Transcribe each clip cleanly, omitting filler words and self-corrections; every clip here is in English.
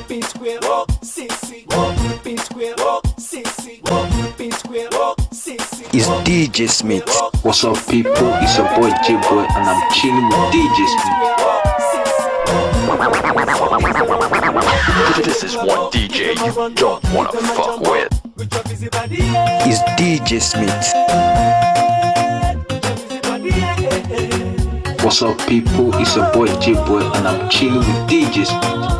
P square, CC, P square, CC, P square, CC. It's DJ Smith. What's up, people? It's your boy J-Boy, and I'm chilling with DJ Smith. This is one DJ you don't wanna fuck with. It's DJ Smith. What's up, people? It's your boy J-Boy, and I'm chilling with DJ Smith.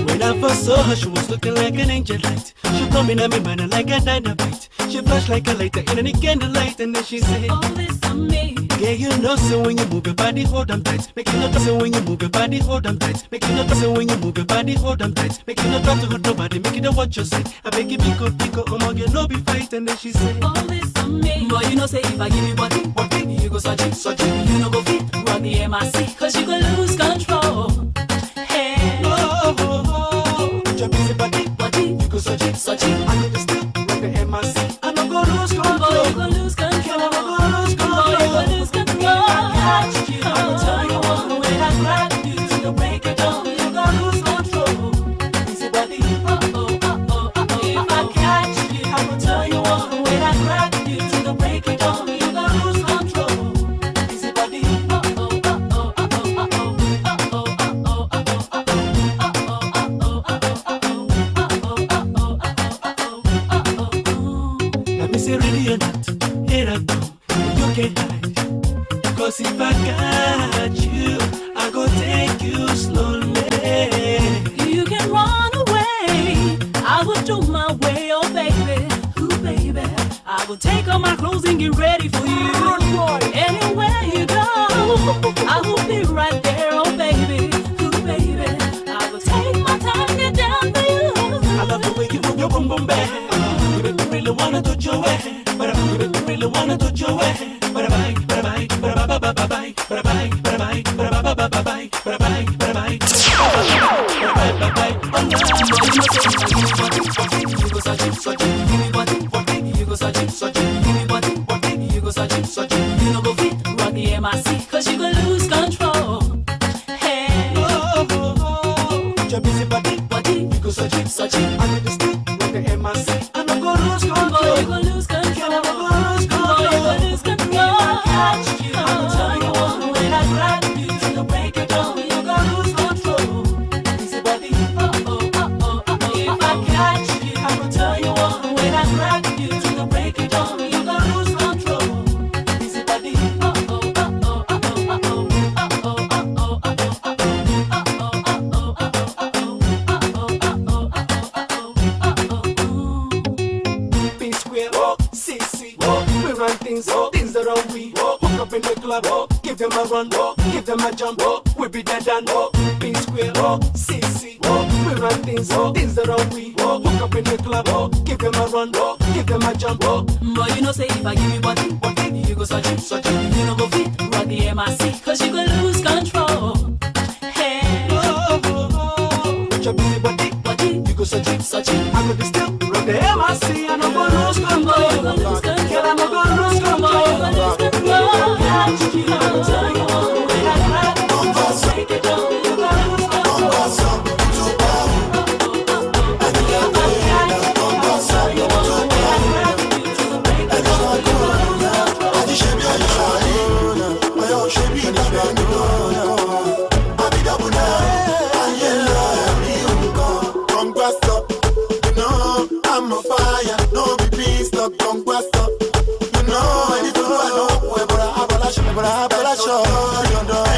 When I first saw her, she was looking like an angel light. She come in at me, man, like a dynamite. She flashed like a lighter in any candlelight, and then she said, all this on me. Yeah, you know, so when you move your body, hold them tight. Make you not so when you move your body, hold them tight. Make you not so when you move your body, hold them tight. Make you not try to hurt nobody, make you not watch your side. I beg you, pick up, you no be fight, and then she said, all this on me. Boy, you know, say if I give you body, you go search it, you know go fit, run the MIC, cause you go lose control. Hey, jump in the body, you go search it, I go to still run the MIC, I no go lose control. Boy, you go lose control. Cause if I got you, I go take you slowly. You can run away, I will do my way, oh baby, ooh baby. I will take off my clothes and get ready for you. Anywhere you go, I will be right there, oh baby, ooh baby. I will take my time to get down for you. I love the way you move your boom boom bang. You make me really wanna touch your way, but you make me really wanna touch your way. Cause you gon' lose control. Hey, your busy body, you go search it, I go to still run the MIC, I no go lose control. Boy, you gon' lose control. Boy, you gon' lose control. I will tell you all when I grab you, to break it down, you gon' lose control. Busy body, if I catch you, I will tell you all when I grab you, to break it down, you gon' lose control. Busy body, things that are we hook up in the club, give them a run, give them a jump, we be dead and P square, CC, we run things that are we hook up in the club, give them a run, give them a jump. But you know say if I give you body, you go search it, you know go fit, run the MIC, cause you go lose control. Hey, your busy body, you go search it, I go to still run the MIC, I no go lose control. You go lose control. I no go lose control. You go lose control. I will tell you all when I grab you, break it down. You go lose control.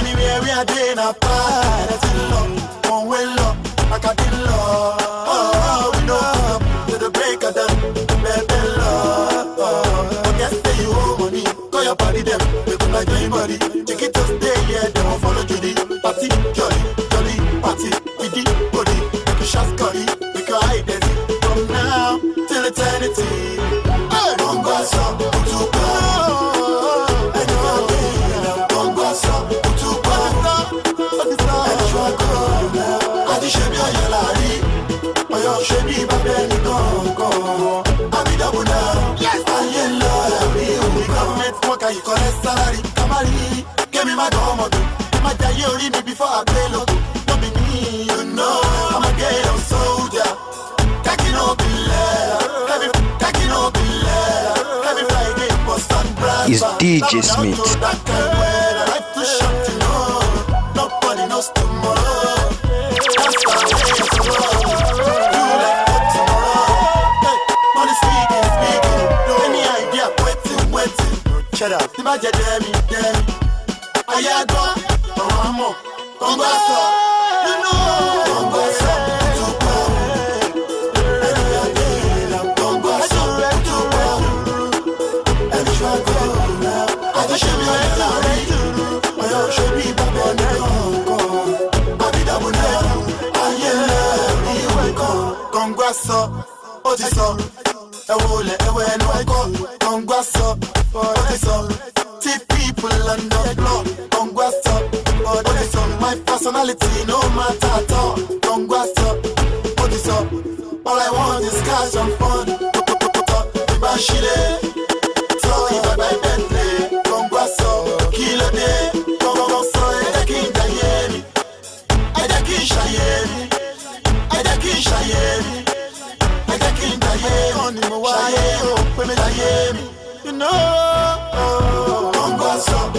Anywhere we are doing our part, that's in love, one way love, like I did love. Oh, we know to the break of dawn, baby love. Oh, guess that you owe money, call your body them, they go like anybody. Take it to stay here, they won't follow Judy. Party, jolly, party, with the body, make a shot curry, make a hide it. From now till eternity, hey, don't go so, to go. Shebi babeli go, I be double now. Yes, I love you. We come met fuck you collect salary, Kamari. Give me my domodo. My day you read me before I play loco. Don't be me, you know. I'm a ghetto soldier. Taking up in leather. Taking up in leather. Every Friday, Boston Brand. Is DJ Smith. That kind of weather. Life too short to know. Nobody knows tomorrow. That's the way it's tomorrow. You like what tomorrow. Hey, money speaking. No any idea, waiting. Shut up. The magic, damn. Ayagwa, Mamo, Congasso, you know, Congasso, people on the block, don't go stop. But it's on my personality, no matter at all. Don't go stop, put this up. All I want is cash and fun. So if I buy Bentley, don't go stop. Kilo day, don't so I can't die me. I can't shy me. I can't shy me. I can't die on him. Why? When I me, you know. Don't go stop.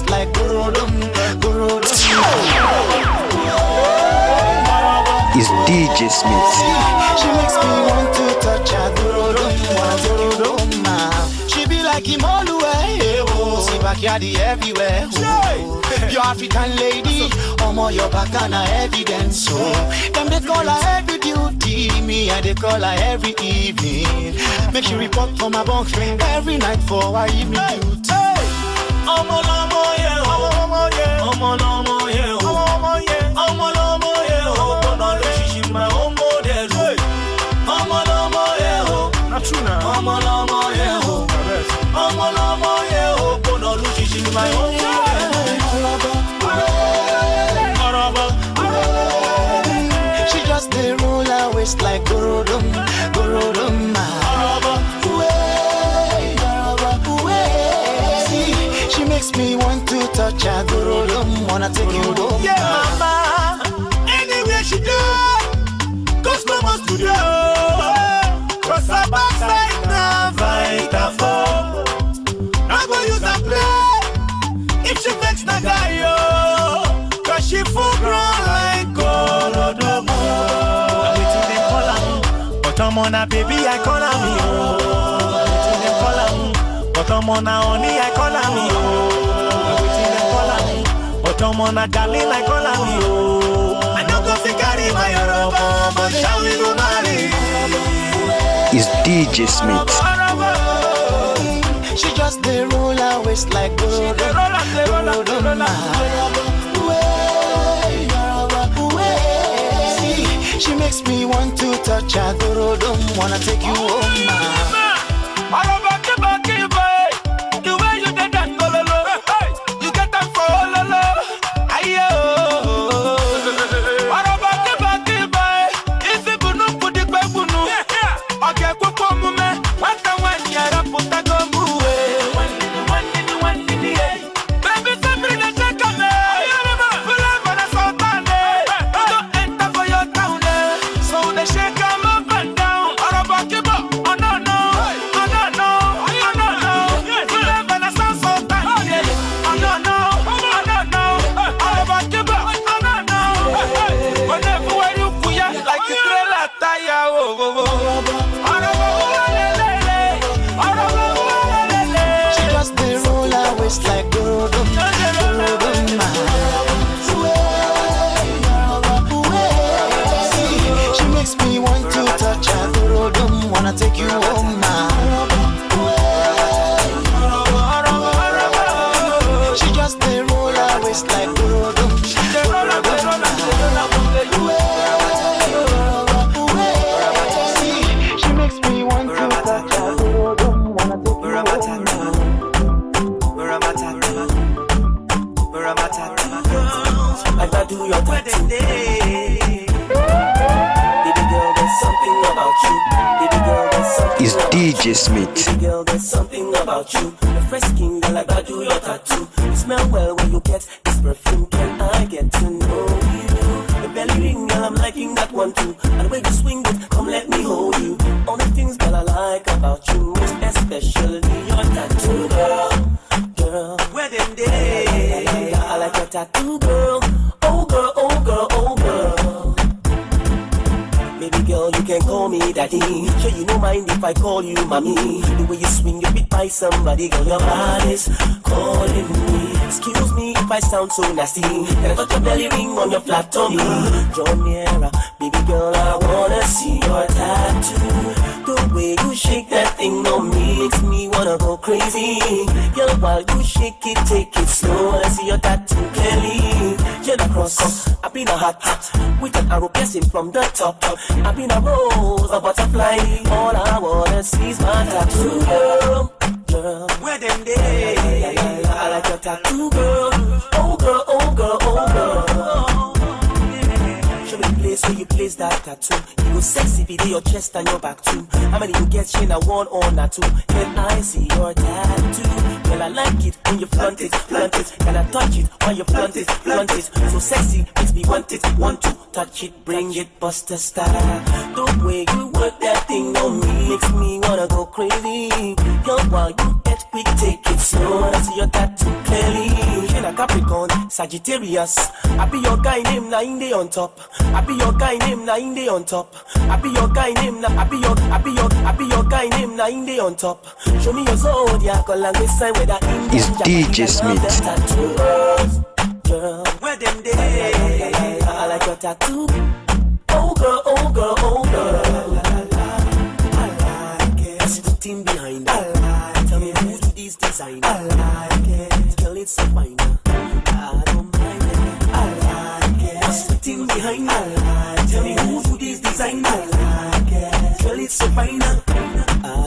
Like Is DJ Smith. She makes me want to touch her. She be like Imolue, see backyard everywhere. Your African lady, your bacana evidence. So them they call her every duty, me and they call her every evening. Make she report for my bunk every night for our evening duty. She just they roll her waist like Gorodum. She makes me want to touch her Gorodum. Wanna take you home. Yeah, mama. Anywhere she do, cause mama's to do. Cross her backside now, fight her for. Not gonna use her play. If she vex na guy yo, cause she full grown like Gorodum. I'm waiting them call her, but I'm on a baby I call her me. I'm waiting them call her, but I'm on a honey I call her me. I'm waiting them call her, but I'm on a darling I call her me. I don't go to carry my Yoruba, but shall we go marry? Is DJ Smith. She just they roll her waist like Gorodum. She makes me want to touch her Gorodum. Wanna take you home now. The way you did that, you get that for lolo. Ayo. If you bunu put the bunu, okay, kupo mume. What the one yara put a go move. One in the air. Baby, somebody that check on me. Pull up on a sultan. Don't enter for your town. So they shake them up and down. Oh no. take you home now. She just a roll her waist like Dodo. She makes me want to touch her Dodo. Wanna take you home. I gotta do your tattoo. Baby girl, there's something about you. Baby girl, there's something Is DJ Smith. Baby girl, there's something about you. The fresh skin, girl, I gotta do your tattoo. You smell well when you get this perfume. Can I get to know you? The belly ring, girl, I'm liking that one too. And the way you swing it, come let me hold you. All the things, girl, I like about you, most especially your tattoo, girl. Girl, where them days? I like your tattoo, girl. Oh girl, oh girl, oh girl. Baby girl, you can call me daddy. Sure you don't mind if I call you mommy. The way you swing your feet by somebody, girl, your body's calling me. Excuse me if I sound so nasty. Can I touch your belly ring on your flat tummy? Draw nearer, baby girl, I wanna see your tattoo. The way you shake that thing on me makes me wanna go crazy. Girl, while you shake it, take it slow. I see your tattoo clearly. You're the cross, I've been a hot with an arrow piercing from the top. I've been a rose, a butterfly. All I wanna see is my tattoo, girl. Girl, where them days? I like your tattoo, girl. Oh girl, oh girl, oh girl. Show me the place where you place that tattoo. You go sexy, video your chest and your back too. How many you get? She na one or na two? Can I see your tattoo? Well, I like it when you flaunt it, flaunt it. Can I touch it while you flaunt it, flaunt it? So sexy, makes me want it, want to touch it, bring it, bust a style. The way you work that thing on me makes me wanna go crazy. Girl, while you get quick, take it slow. I see your tattoo clearly. In a Capricorn, Sagittarius. I be your guy name, na in the on top. I be your guy name, na in the on top. I be your guy name, na I be your guy name, na in the on top. Show me your zodiac, and this side where that Indian Is DJ Smith. Girl, where them days? I like your tattoo. Oh girl, oh girl, oh girl. I like it. What's the team behind it? Tell me who do these design? I like it. Girl, it's so fine. I don't mind it. I like it. What's the team behind it? Tell me who do these design? I like it. Girl, it's so fine. I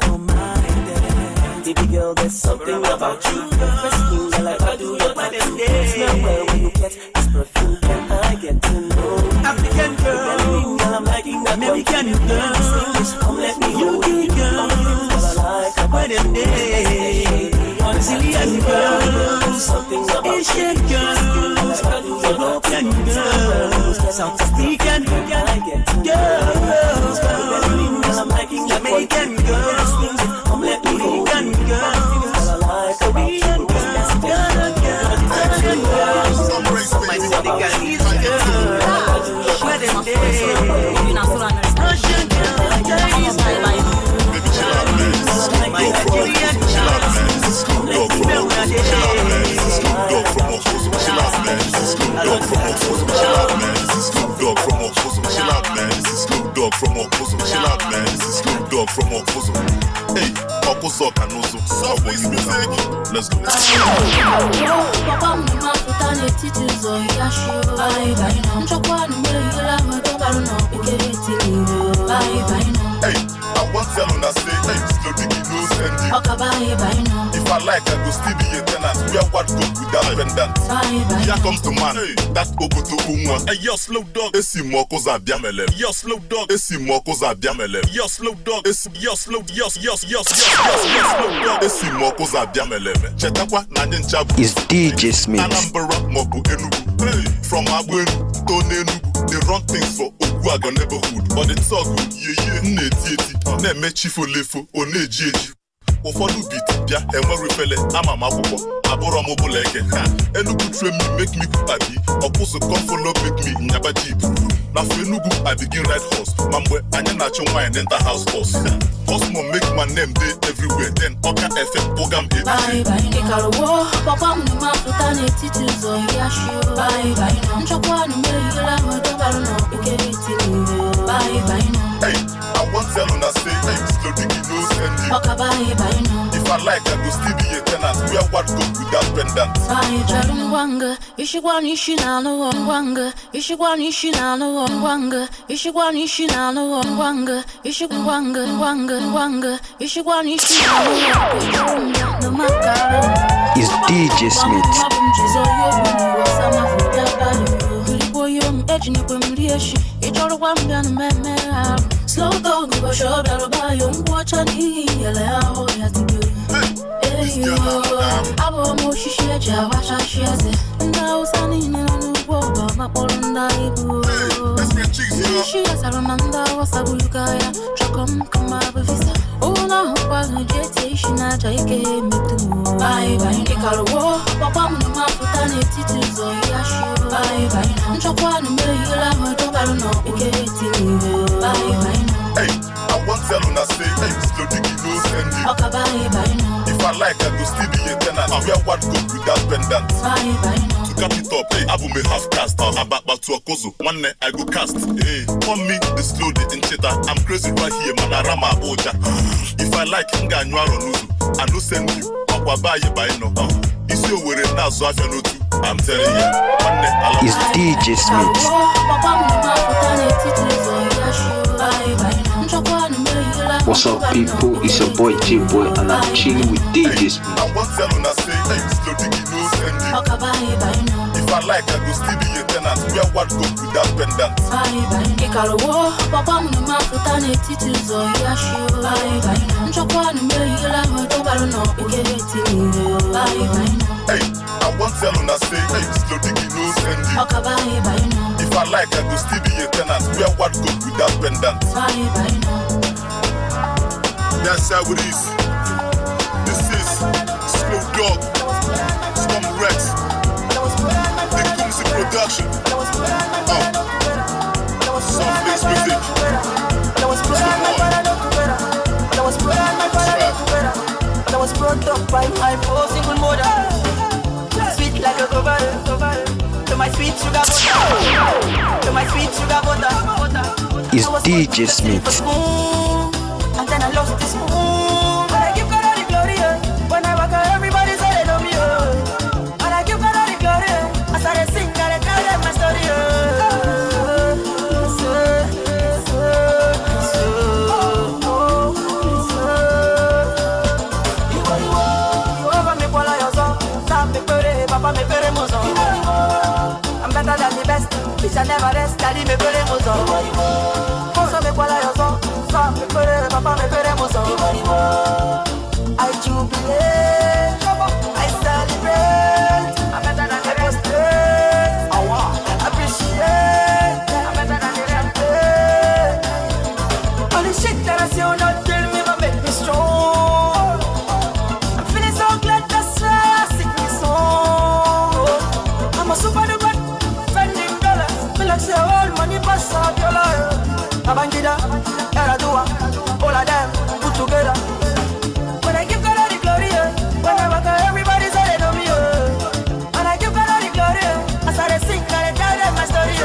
don't mind it. Baby girl, there's something about you. First thing I like, I do your tattoo. Smell well when you get this perfume. Can I get to know African girl? I'm liking that American girl. Come let me hold you, girl. Where them days? Brazilian girls, Asian girls, European girls, South African girls. I'm liking Jamaican girls. Come let me hold you, girl. Korean girls. Hey, Papa Sock and also Subway music. Let's go. Hey, I want to tell say, hey, slow diggy, no sending. If I like, I go still be a tenant. We are what good without pendant. Here comes the man, hey, that Ogoto Umwa. Hey, yo, slow dog, esi moko za biamele. Yo, slow dog, esi moko za biamele. Yo, slow dog, esi, yo, slow, yo, slow dog, esi moko za biamele. Chetakwa, nanyen chabu. Is DJ Smith. Anambra, moku enugu. Hey, from Agwenu to Nenugu, they run things for Ogwaga neighborhood. But it's all good, yeah, ne-tieti, ne-mechifo-lefo, o-ne-jieji. Ụfọdụ beat bịa enwere ifele ama m akwụkwọ abụrọ m bụla eke ha Enugu train me make me abi ọkụzụ come follow make me nyaba jeep na for Enugu I begin ride horse ma mgbe anyị na-achụ nwanyị enter house boss Cosmo make my name day everywhere then Ọka FM program ebi Ikaruwo papa m ma pụta n'etiti ụzọ ya shio nchọkwa na mmeri la hodo baru no ikere itiri bye bye no Hey, I want tell una say, hey, slow If I like, I go still be a tenant. Wear what coat without pendant. Is DJ Smith. Slow dog, go show that by you. Watch a knee, yellow, Abo moshi sheja, watch a sheze. Now, Sunny, no one, my Polanda. She has a Ramanda, was a Bulgaya. Come up with visa. Oh, now, was a jetation, I came to buy Nicaro. Papa, my paternity to Zoyashi. Bye, Chopin, Mela, I don't know, Hey, I want to tell say, hey, slow diggy, no send you. If I like, I go still be a tenant. I wear what coat without pendant. To cap it up, hey, Abu may have cast. I'm back to a kozo. One night I go cast. Hey, on me, the slow the incheta. I'm crazy right here, man. Arama oja. If I like, Nga Nwaro Nuzu. I no send you. Aqua buy no. Is your word now, so I can know too. I'm telling you. One night I Is DJ Smith. What's up, people? It's your boy J-Boy, and I'm chilling with DJ Smith. I want to say, hey, slow diggy, no send you. If I like, I go still be a tenant. Wear what coat without pendant. Hey, I want to say, hey, slow diggy, no send you. If I like, I go still be a tenant. Wear what coat without pendant. That's how it is. This is Slow Dog, Scum Rex, Big Kumsi Production. Softlace Music. I was brought up by my poor single mother. Sweet like a cover. To my sweet sugar butter. Is DJ Smith. And then I lost this moon. And I give God all the glory. When I walk out, everybody say they love me. And I give God all the glory. As I sing, I tell them my story. Papa me pere mozo. I'm better than the best. Bitch I never rest. Daddy me pere mozo. Mozo me kwala yozo. So me pere papa me pere mozo. I jubilate. I celebrate. I'm better than the rest. I appreciate. I'm better than the rest. All the shit that I see on not tell me but make me strong. I'm feeling so glad that's why I sing this song. I'm a super duper spending dollars. Feel like say all money pass out your life. Abangida, Eradua, all of them put together. When I give God all the glory, when I walk out, everybody say they know me. And I give God all the glory, as I sing, I tell them my story.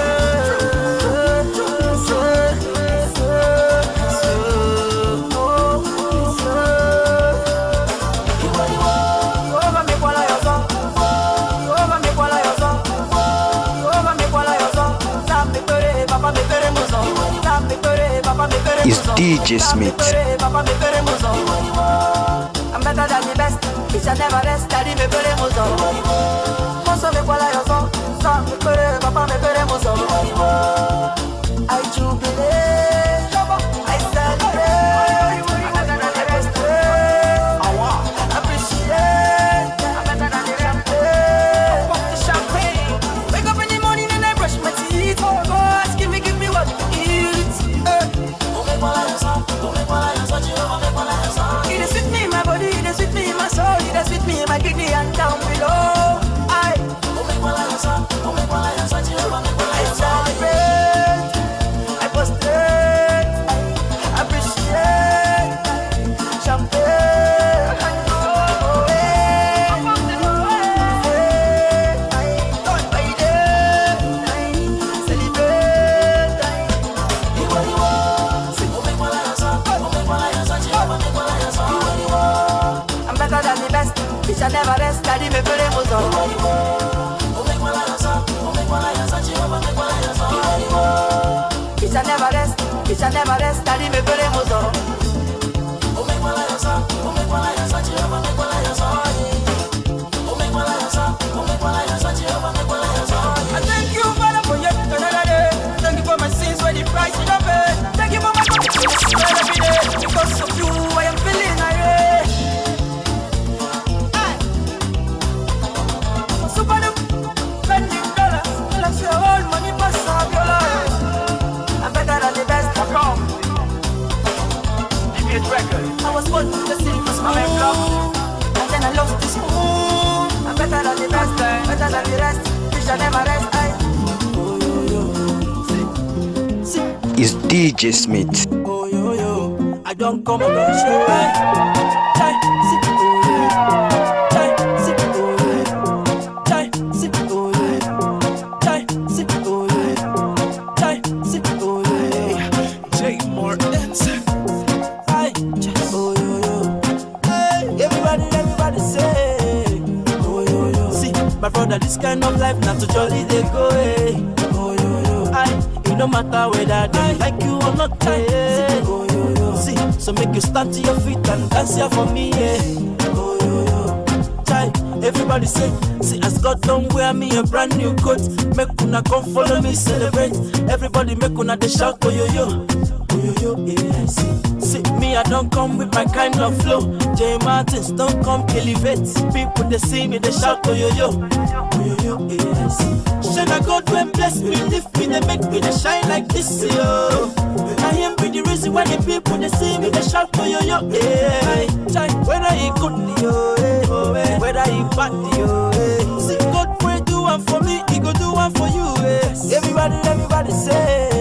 Is DJ Smith. I'm better than the best. Bitch I never rest. Daddy me pere mozo. Mozo me kwala yozo. So me pere papa me pere mozo. I jubilate. I celebrate. I'm better than the rest. I appreciate. I'm better than the rest. Pop the champagne. Wake up in the morning and I brush my teeth. Go ask me, give me what to eat. It is with me in my body, it is with me in my soul, it is with me in my kidney and down below. I celebrate. shall never rest, daddy me pere muzo. It shall never rest, daddy me pere muzo. I thank you, Father, for yet another day. Thank you for my sins, where the price you don't pay. Thank you for my commitment every day. Because of you, I am feeling irate. Super spending dollars, like your old money pass up your life. I'm better than the best I come. Record. I was born to the city for my club, and then I lost this school. I'm better than the best, better than the rest. We shall never rest. Is DJ Smith. Oh yo yo, I don't come about show. My brother, this kind of life not to jolly they go, eh. Oh yo yo, it no matter whether they like you or not, eh. Oh yo yo, see, so make you stand to your feet and dance here for me, eh. Oh yo yo, chai, everybody say, see as God don't wear me a brand new coat, make una come follow me celebrate. Everybody make una they shout, oh yo yo, yeah, see, me I don't come with my kind of flow. J Martins don't come elevate. People they see me they shout, oh yo yo, yeah, see. Shana God when bless me, lift me, they make me they shine like this, yo. I am be the reason why the people they see me they shout, oh yo yo, yeah. Whether he good, yo, whether he bad, yo, see God pray do one for me, he go do one for you, Everybody say.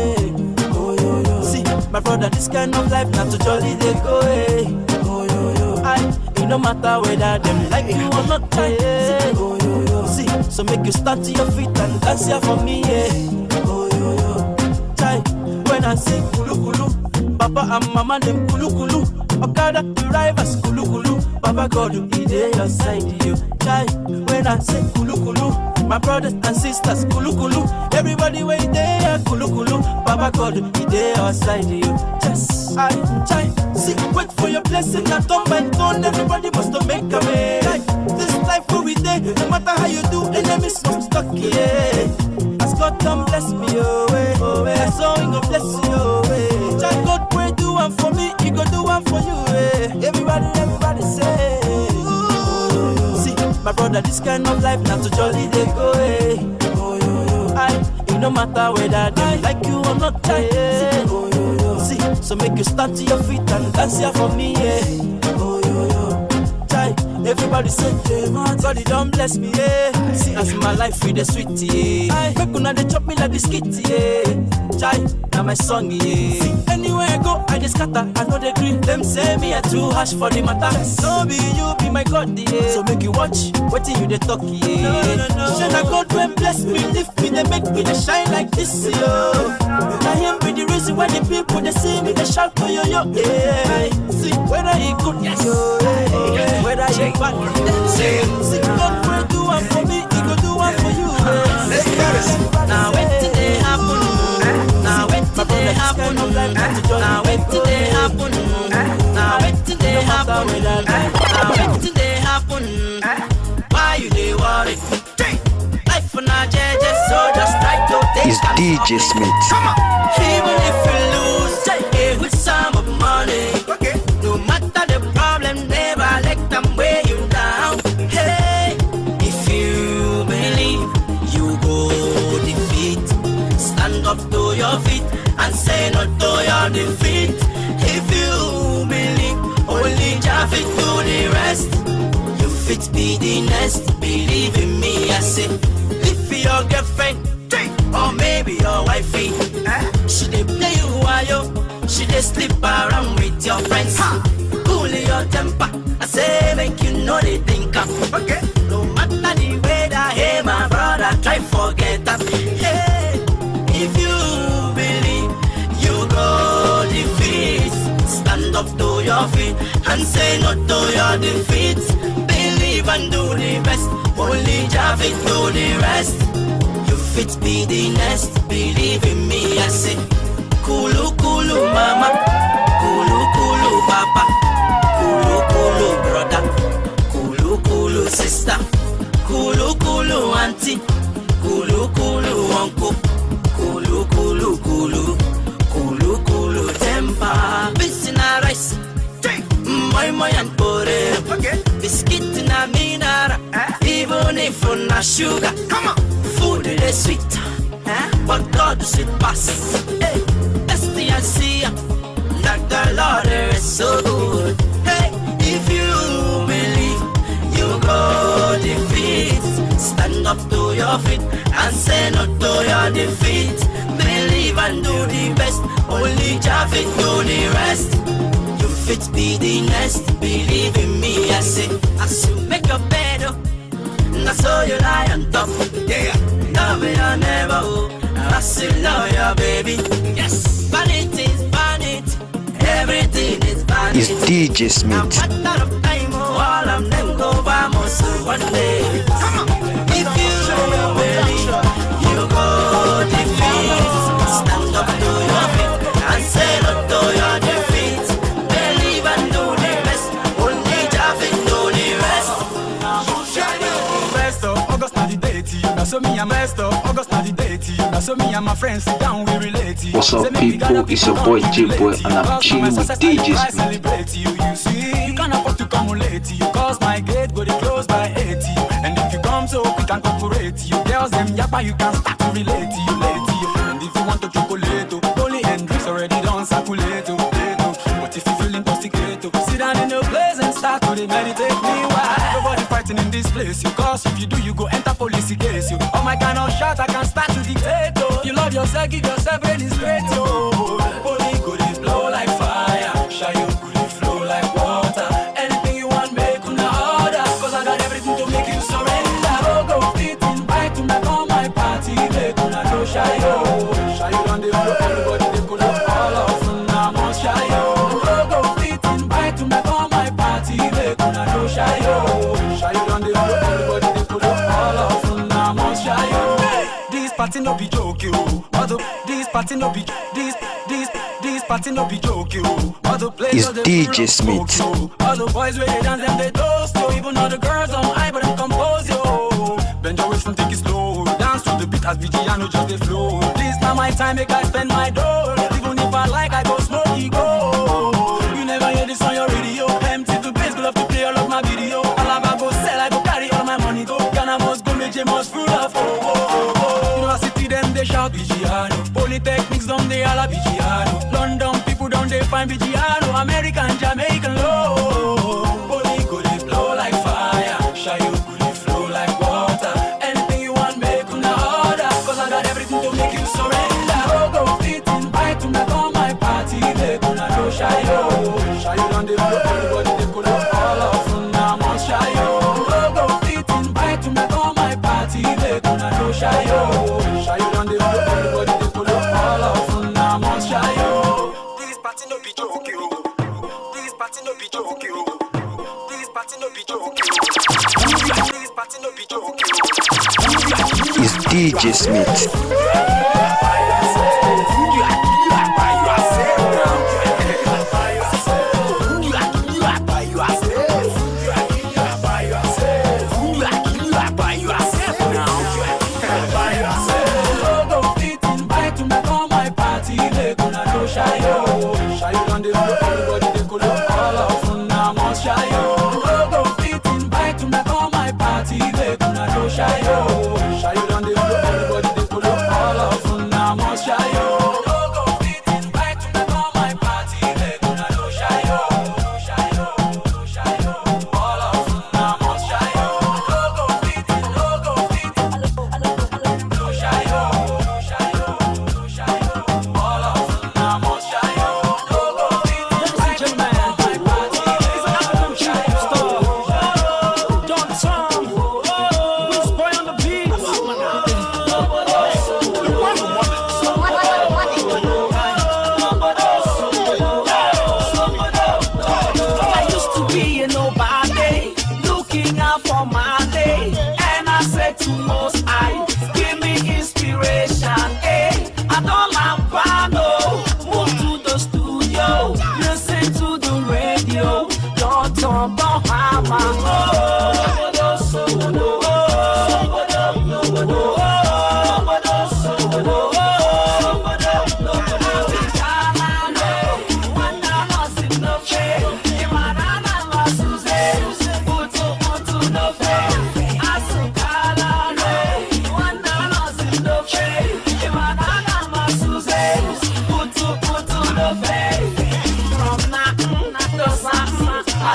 My brother, this kind of life not to jolly they go, eh. Oh yo yo, it no matter whether them like you or not, eh. Oh yo yo, see, so make you stand to your feet and dance here for me, eh. Oh yo yo, chai, when I say kulu kulu, Papa and Mama them kulu kulu, Okada drivers kulu kulu, Papa God you dey your side, yo. Chai, when I say kulu kulu, my brothers and sisters kulu kulu, everybody wait there kulu kulu, Papa God he dey outside you. Yes, I try. See, wait for your blessing and turn by turn. Everybody must make a way. Like this life where we dey, no matter how you do, enemies must stuck here. As God don't bless me, oh I saw him go bless you, oh Try God pray do one for me, he go do one for you, Everybody say. See, my brother, this kind of life not to jolly they go, eh. It no matter whether they like you or not, eh. See, so make you stand to your feet and dance here for me, eh. Everybody say, hey, man, God, he don't bless me, eh. See, as my life with the sweet, yeah. Make una they chop me like biscuit, yeah. Chai, now my song, yeah. See, anywhere I go, I just scatter, I know they green. Them say me a too harsh for the matter. So be you, be my God, yeah. So make you watch, waiting you they talk, yeah. No. Shana God when bless me, lift me, they make me they shine like this, yo. I am be the reason why the people they see me, they shout, oh yo, yeah. See, whether he good, yes, whether he bad, see, God pray do one for me, he go do one for you, Let's do this. Now wait till they happen. Now wait till they happen. Now wait till they happen. Now wait till they happen. Now wait till they happen. Why you they worry? Life for now, so just try to take Is DJ Smith. Even if you lose, take with some of money. No matter the problem, never let them weigh you down. Hey, if you believe, you go defeat. Stand up to your feet and say no to your defeat. If you believe, only Jah fit do the rest. You fit be the next. Believe in me, I say. If your girlfriend or maybe your wifey, she dey play you while she dey sleep around with your friends. Cool your temper, I say make you know they think up. No matter the way that, hey my brother, try forget that. Hey, if you believe, you go defeat. Stand up to your feet and say no to your defeat. Believe believe and do the best. Only Jah fit do the rest. You fit be the next. Believe in me, I say. Kulu kulu mama, kulu kulu papa, kulu kulu brother, kulu kulu sister, kulu kulu auntie, kulu kulu uncle, kulu kulu kulu, kulu kulu temper. Bisina rice, moi and pore, biscuit na minara, even if on na sugar. Come on, food is sweet, but God is sweet pass. Hey. I see that the Lord is so good. Hey, if you believe, you go defeat. Stand up to your feet and say no to your defeat. Believe and do the best. Only Jah fit do the rest. You fit be the next. Believe in me, I say. As you make your bed up, I saw you lie on top. Yeah, love it or never. I still love you, baby. Yes. Vanity is vanity. Everything is vanity. It's DJ Smith. Now, matter of time, all of them go vamos one day. Come on. If you believe, you go defeat. Stand up to your feet and say no to your defeat. Believe and do the best. Only Jah fit do the rest. Best of August na the date. Now so me and best of August na the date. Now so me and my friends sit down, we relate. What's up, people? It's your boy J-Boy, and I'm chilling with DJ Smith. You see, you can't afford to come late. You cause my gate go to close by 80. And if you come so quick and cooperate, you girls them yappa, you can start to relate. You late. And if you want to chocolate, only Hendrix already done circulate. But if you feel intoxicated, sit down in your place and start to meditate. Meanwhile, nobody fighting in this place. You cause if you do, you go enter police case. You all my kind of shot, I can start to dictate. You love yourself, give yourself any straight. Holy could it blow like fire? Shy you could it flow like water? Anything you want, make una order. Cause I got everything to make you surrender. Go fit invite to make on my party. Make una go shy yo. Shy you on the whole, everybody they pull up all off. Now I'm shy yo. Go fit invite to make on my party. Make una go shy yo. Shy you on the whole, everybody they pull up all off. Now I'm shy yo. This party no be joke yo. Although this party no be this party no be joke yo. It's DJ Smith. All the boys where they dance them they toast yo. Even all the girls on high but them compose yo. Bend your waist and take it slow. Dance to the beat as Vijayano just they flow. This now my time make I spend my dough. Even if I like I go smoky go. You never hear this on your radio. Empty the bass, go love to play all of my video. Alaba go sell, I go carry all my money go. Ghana must go, Meje must full of University them they shout Vijayano. Polytechnics down they all a Vijayano. London people down they find Vijayano. American, Jamaican low. Poly could it blow like fire? Shy you could it flow like water? Anything you want, make una order. Cause I got everything to make you surrender. Go fit invite to make on my party. Make una go shy yo. Shy you down the road, everybody they pull up all off. Now I'm shy yo. Go fit invite to make on my party. Make una go shy yo. Shy you down the road, everybody they pull up all off. Now I'm shy yo. This party no be joke yo. This party no be joke yo. This party no be joke yo. This party no be joke yo. It's DJ Smith. Shy yo, shy you down the road, everybody they could up all off. Now I'm shy yo. Go fit invite to make on my party. They gonna go shy yo. Shy you down the road, everybody they could up all off. Now I'm shy yo. Go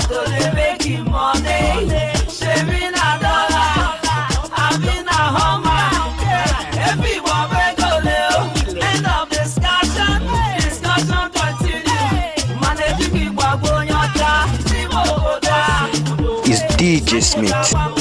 to the making money. Shaving a dollar, having a Hummer. Everyone will go low. End of discussion, discussion continue. Man, if you keep on your car, Is DJ Smith.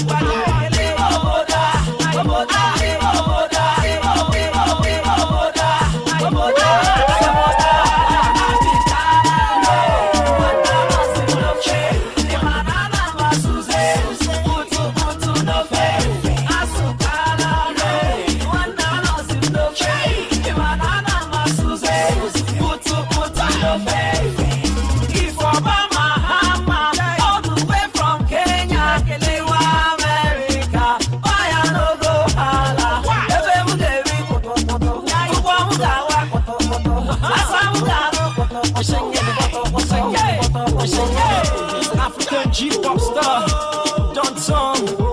African G-pop star, Don Tom,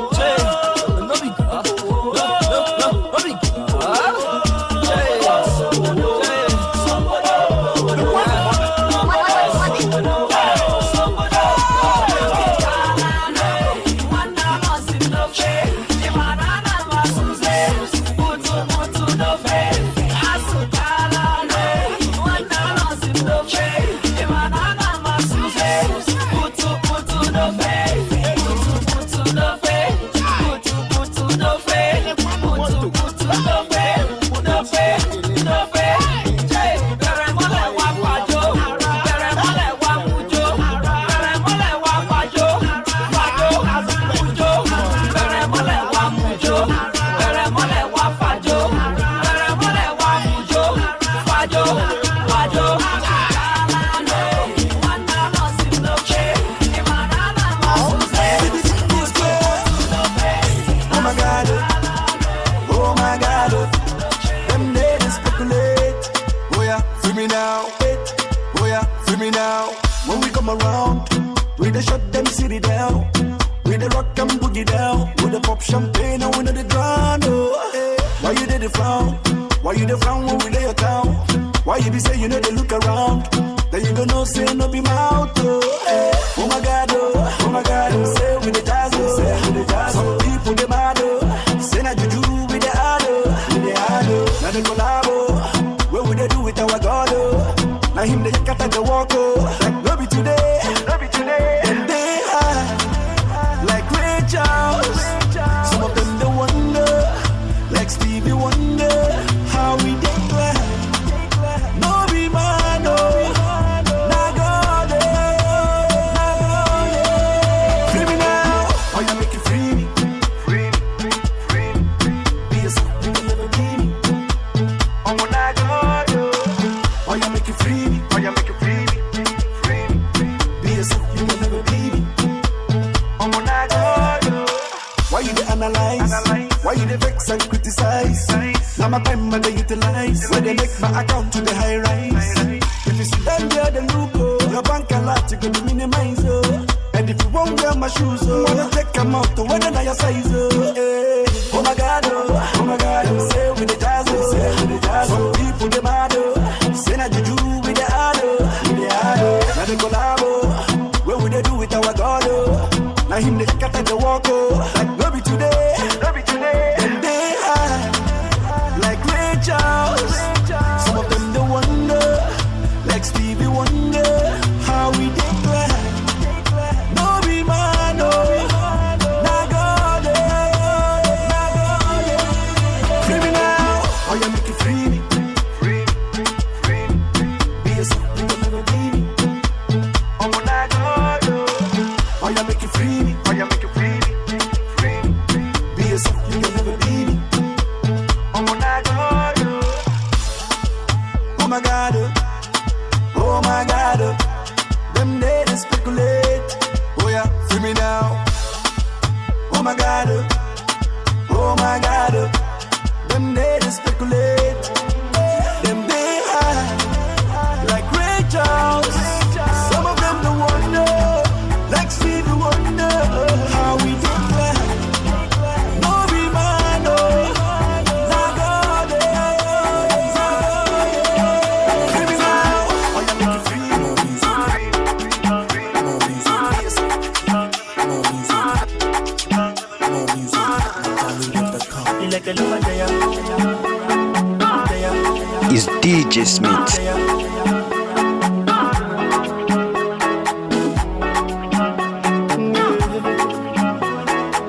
is DJ Smith.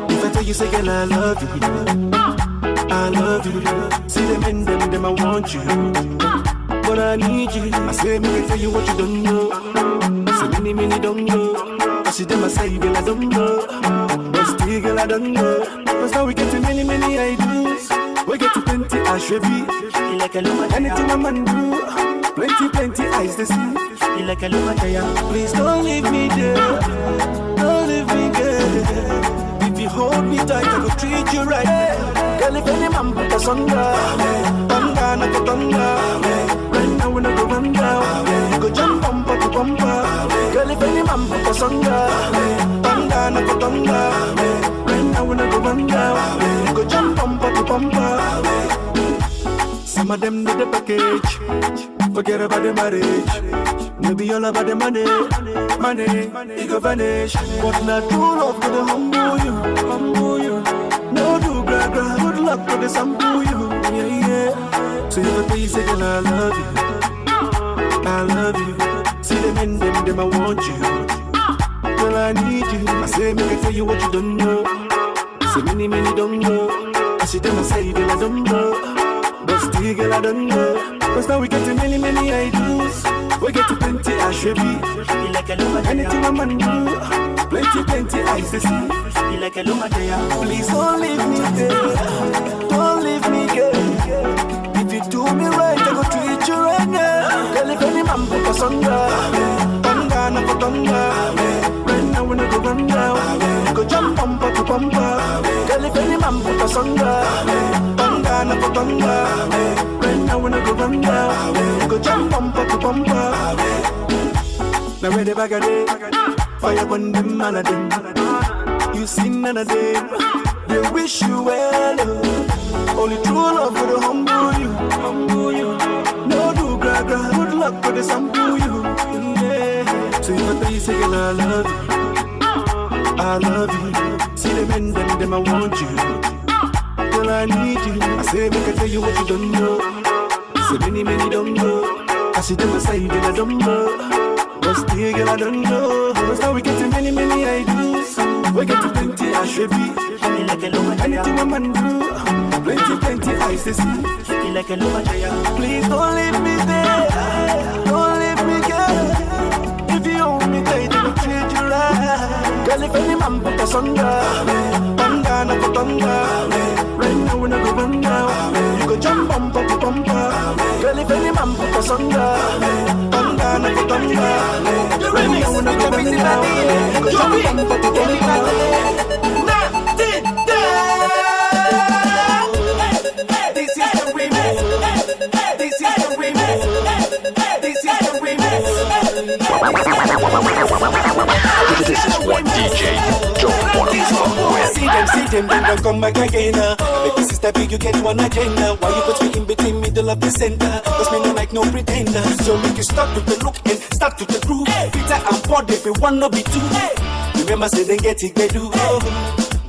If I tell you, say, girl, I love you. I love you. See them in them, I want you. But I need you. I say, me can tell you what you don't know. Say, many don't know. I see them, I say, girl, I don't know. But still, girl, I don't know. Cause now we get to many ideas. We get to plenty, I should be. Anything a man do. Plenty eyes to see. Please don't leave me there. Don't leave me there. If you hold me tight, I will treat you right. Girl, if any man put us under, thunder, not a thunder. Right now we not go run down. You go jump bumper to bumper. Girl, if any man put us under, thunder, not a thunder. Right now we not go run down. You go jump bumper to bumper. Some of them need the package. Forget about the marriage. Maybe all about the money. It go vanish. But not true love to the humble you. No do gra. Good luck to the sample you. Yeah. So you have to say, girl, I love you. See them in them, I want you. Girl, I need you. I say, make I tell you what you don't know. Say many don't know. I see them, I say, girl, I don't know. But still, girl, I don't know. Cause now we get to many ideas. We get to plenty, I should be. Anything a man do. Plenty eyes to see. Please don't leave me there. Don't leave me, girl. If you do me right, I go treat you right now. Girl, if any man put us under, thunder, not for thunder. Right now we not go run down. Go jump bumper to bumper. Girl, if any man put us under, thunder, not for thunder. Right now we not go run down. Go jump bumper to bumper. Now where the bag of day, fire on them man of them. You see none of them. They wish you well. Only true love for the humble you. No do gra. Good luck for the sample you. Yeah. So if I tell you, say, girl, I love you. See them in them, I want you. Girl, I need you. I say, make I tell you what you don't know. Say many don't know. I see them aside, girl, I don't know. But still, girl, I don't know. Cause now we get to many ideas. We get to plenty, I should be. Anything a man do. Plenty eyes to see. Please don't leave me there. Don't leave me, girl. If you hold me tight, I will treat you right. Girl, if any man put us under, thunder, not for thunder. Right now we not go run down. You go jump bumper to bumper. Girl, if any man put us under, thunder, not for thunder. Right now we not go run down. You go jump bumper to bumper. This is what DJ don't wanna fuck with. See them, they don't come back again. Make this sister big, you get one agenda. Why you put me in between middle of the center? Cause me no like no pretender. So make you stop with the look and start with the groove. Peter and Pod, if we want no be two. Remember say they get it, they do.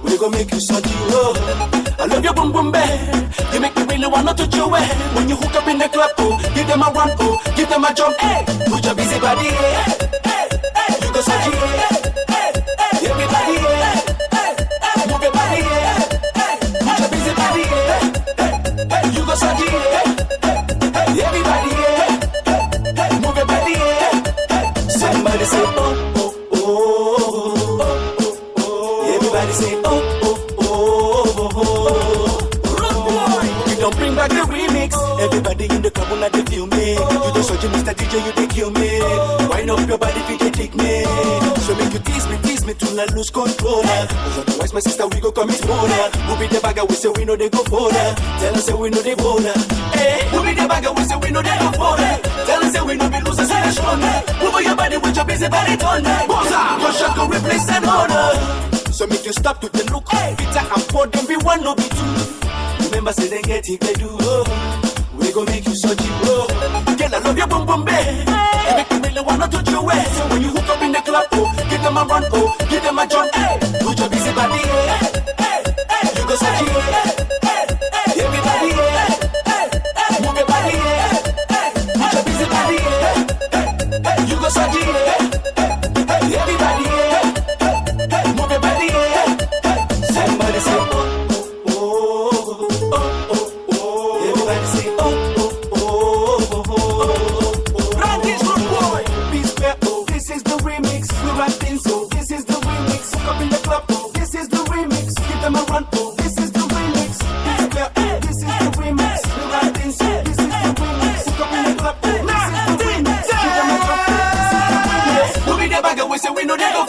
We gon' make you suck you. I love your boom boom bang. You make me really wanna touch your way. When you hook up in the club, give them a run, give them a jump. Put your busy body, you go suck you. Everybody, move your body, put your busy body, you go suck you. Everybody, move your body. Somebody say oh. Everybody say oh. You don't bring back the remix. Everybody in the club when they feel me. You don't search Mr. DJ, you they kill me. Wind up your body if you take me. So make you tease me till I lose control. Cause otherwise my sister we go commit murder. Who be the bagger we say we know they go for that. Tell us say we know they boulder. Hey, who be the bagger we say we know they go for that. Tell us say we know be losers in the shoulder. Move your body with your busy body thunder. Your shot go replace an order. So make you stop to the look. Peter and Pod, them be one, no be two. Remember say they get it, they do. We gon' make you such you. Girl, I love your boom boom bang. You make me really wanna touch your way. So when you hook up in the club, give them a run, give them a jump. Put your busy body, you go such you.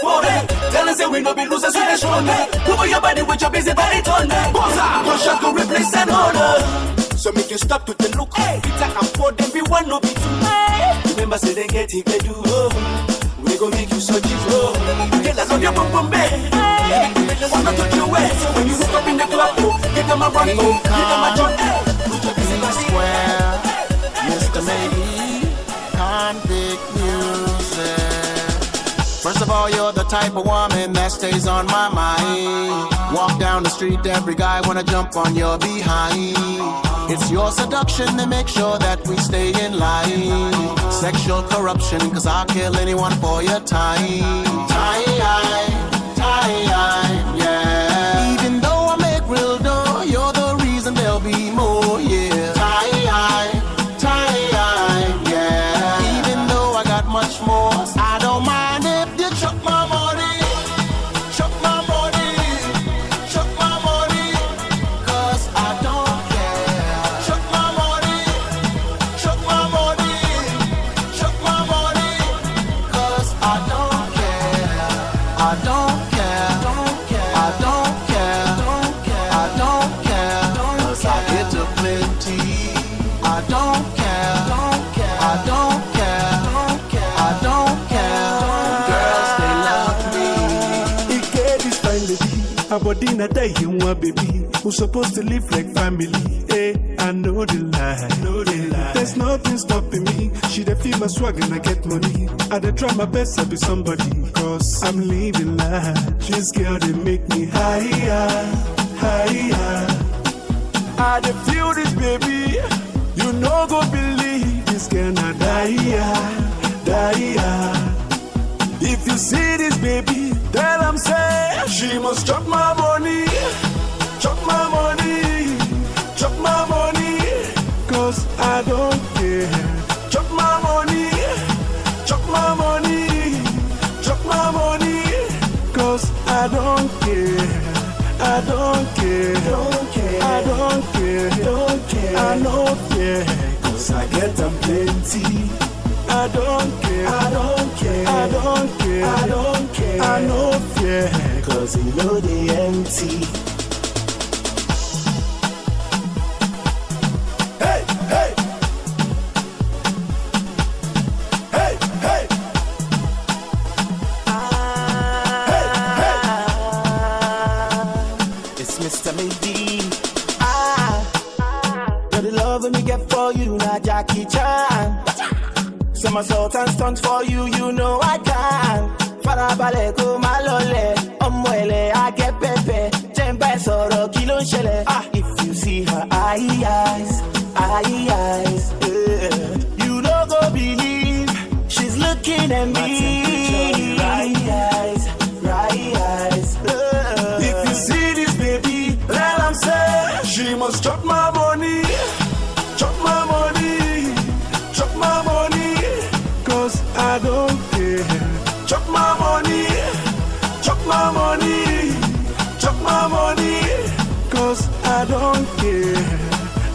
phone. Tell us that we no be losers with the show. Move your body with your busy body tone. One shot to replace an order. So make you stop to the look. Peter and Paul, them be one, no be two. Remember, say they get it, they do. We gon' make you so cheap. Girl, I know you're bum bed. They wanna touch your way. So when you hook up in the club, give them a run, give them a jump. Put your busy body. Square, Mr. Maybe, convict music. First of all, you're the type of woman that stays on my mind. Walk down the street, every guy wanna jump on your behind. It's your seduction that makes sure that we stay in line. Sexual corruption, cause I'll kill anyone for your time. Yeah. Even though I make real dough, you're the reason there'll be more, yeah. Yeah. Even though I got much more, I don't mind if you chuck my money. Chuck my money. Chuck my money. Cause I don't care. Chuck my money. Chuck my money. Chuck my money. Cause I don't care. I don't care. I don't care. I don't care. Cause I get to plenty. I don't care. I don't care. I don't care. Girls, they love me. He gave this fine lady a body in a day, you want baby who's supposed to live like family. Hey, I know the lie. There's nothing stopping me. She dey feel my swag and I get money. I dey try my best to be somebody, cause I'm living life. This girl they make me higher. I dey feel this baby. You no go believe this girl na die. If you see this baby, tell them say she must chop my money. Chop my money. Chop my money. Cause I don't care. Chop my money. Chop my money. Chop my money. Cause I don't care. I don't care. I don't care. I don't care. Cause I get them plenty. I don't care. I don't care. I don't care. I don't care. I no fear. Cause you know they empty. Hey, hey. Hey, hey. It's Mr. Maybe. You're the love me get for you, not Jackie Chan. Somersault and stunt for you, you know I can. Farabale go malole, omuele I get pepe. Jembe soro kilo shele. If you see her eyes, you don't go believe she's looking at me. Right eyes. If you see this baby, let them say she must chop my money. Chop my money. Chop my money. Cause I don't care. Chop my money. Chop my money. Chop my money. Cause I don't care.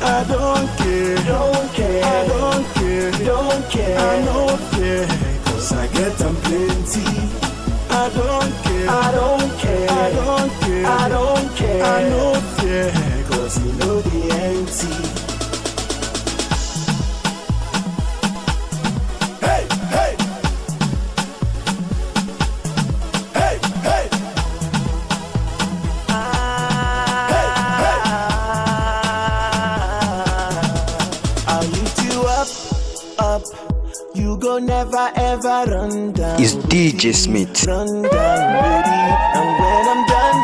I don't care. Don't care. I don't care. Don't care. I don't care. Cause I get them plenty. I don't care. I don't care. I don't care. I don't care. I no fear. Cause you know the empty. Hey, hey. Hey, hey. I'll lift you up. You go never ever run down. It's DJ Smith. Run down, baby. And when I'm done,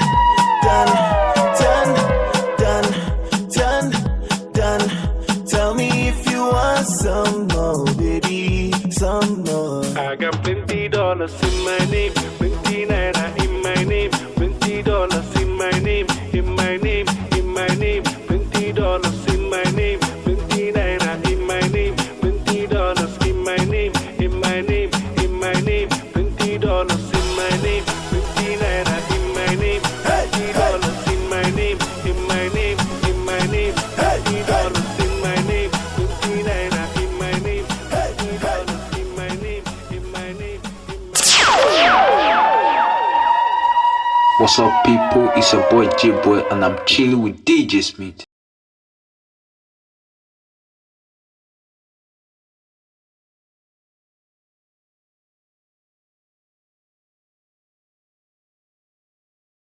tell me if you want some more, baby, some more. I got $20 in my name, 20 naira in my name, $20 in my name, in my name, in my name, $20 in my name, 20 naira in my name, $20 in my name, in my name, in my name, $20 in my name, 20 naira in my name, $20 in my name, in my name, in my name, $20 in my name, 20 naira in my name, $20 in my name, in my name, in my name. What's up, people? It's your boy J-Boy, and I'm chilling with DJ Smith.